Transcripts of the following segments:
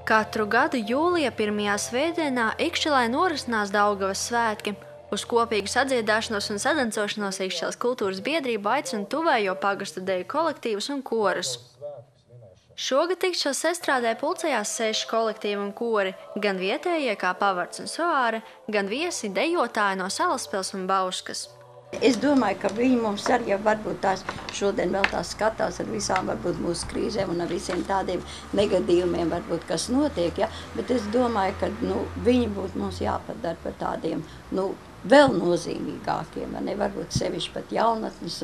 Katru gadu jūlija 1. svētdienā Ikšķelē norisinās Daugavas svētki. Uz kopīgu sadziedāšanos un sadancošanos Ikšķeles kultūras biedrība aicina tuvējo pagastu deju kolektīvus un korus. Šogad Ikšķeles estrādē pulcējās 6 kolektīvi un kori, gan vietējie kā Pavards un Soāre, gan viesi dejotāji no Salaspils un Bauskas. Es domāju, ka viņi mums arī jau varbūt tās šodien vēl tās skatās ar visām varbūt mūsu krīzēm un ar visiem tādiem negadījumiem, varbūt, kas notiek, ja? Bet es domāju, ka viņi būtu mums jāpadara par tādiem, vēl nozīmīgākiem, ne? Varbūt sevišķi pat jaunatnes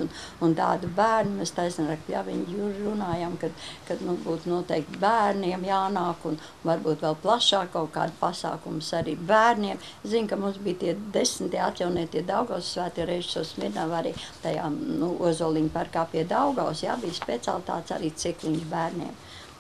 un tādu bērnu. Mēs taisnāk, ja viņi runājam, kad būtu noteikti bērniem jānāk un varbūt vēl plašāk kaut kādu pasākumus arī bērniem. Es zinu, ka mums bija tie 10. atjaunietie Daugavas svētie Režisors Smirnava arī tajā Ozoliņu parkā pie Daugavas, jā, bija specialitātes arī cikliņš bērniem.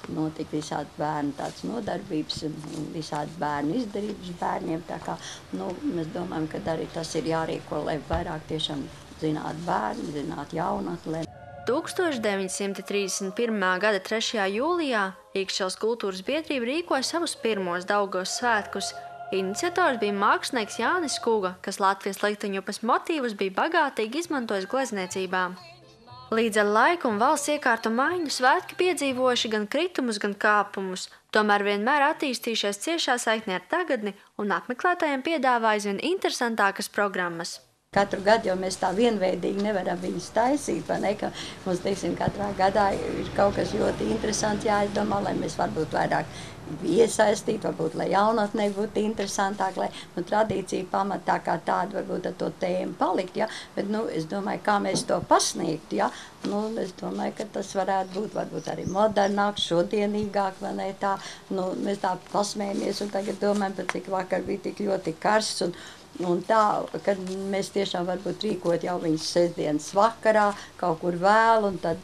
Notika visādi bērnu tāds nodarbības un visādi bērnu izdarības bērniem. Tā kā, mēs domājam, ka arī tas ir jārīko, lai vairāk tiešām zinātu bērni, zinātu jaunatni. 1931. gada 3. jūlijā Ikšķeles kultūras biedrība rīkoja savus pirmos Daugavas svētkus. Iniciators bija mākslinieks Jānis Kuga, kas Latvijas likteņupes motīvus bija bagātīgi izmantojis glezniecībā. Līdz ar laiku un valsts iekārtu maiņu svētki piedzīvojuši gan kritumus, gan kāpumus, tomēr vienmēr attīstījušies ciešā saiknē ar tagadni un apmeklētājiem piedāvā aizvien interesantākas programmas. Katru gadu jau mēs tā vienveidīgi nevaram viņus taisīt, vai ne, ka mums, teiksim, katrā gadā ir kaut kas ļoti interesants jāizdomā, lai mēs varbūt vairāk iesaistīt, varbūt, lai jaunatnē būtu interesantāk, lai tradīcija pamatā kā tāda varbūt ar to tēmu palikt, ja? Bet, es domāju, kā mēs to pasniegt, ja? Es domāju, ka tas varētu būt varbūt arī modernāk, šodienīgāk, vai ne tā, mēs tā pasmējamies un tagad domājam, pat cik vakar bija tik ļoti karsts un tā, kad mēs tiešām varbūt rīkot jau viņus sestdienas vakarā, kaut kur vēl, un tad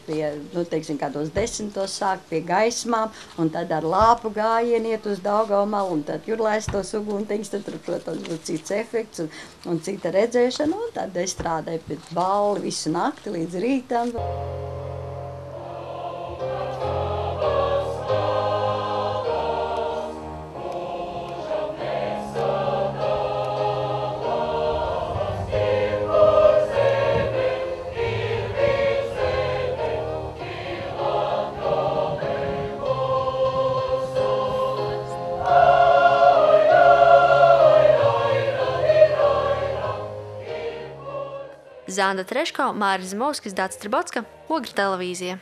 pie, teiksim, kādos 10. sākt pie gaismām, un tad ar lāpu gājienu iet uz Daugavu malu, un tad tur laistos uguntiņas, tad, protams, būtu cits efekts un cita redzēšana, un tad estrādē pēc balli visu nakti līdz rītam. Zanda Treško, Māris Zimovskis, Dācis Tribotska, Ogra televīzija.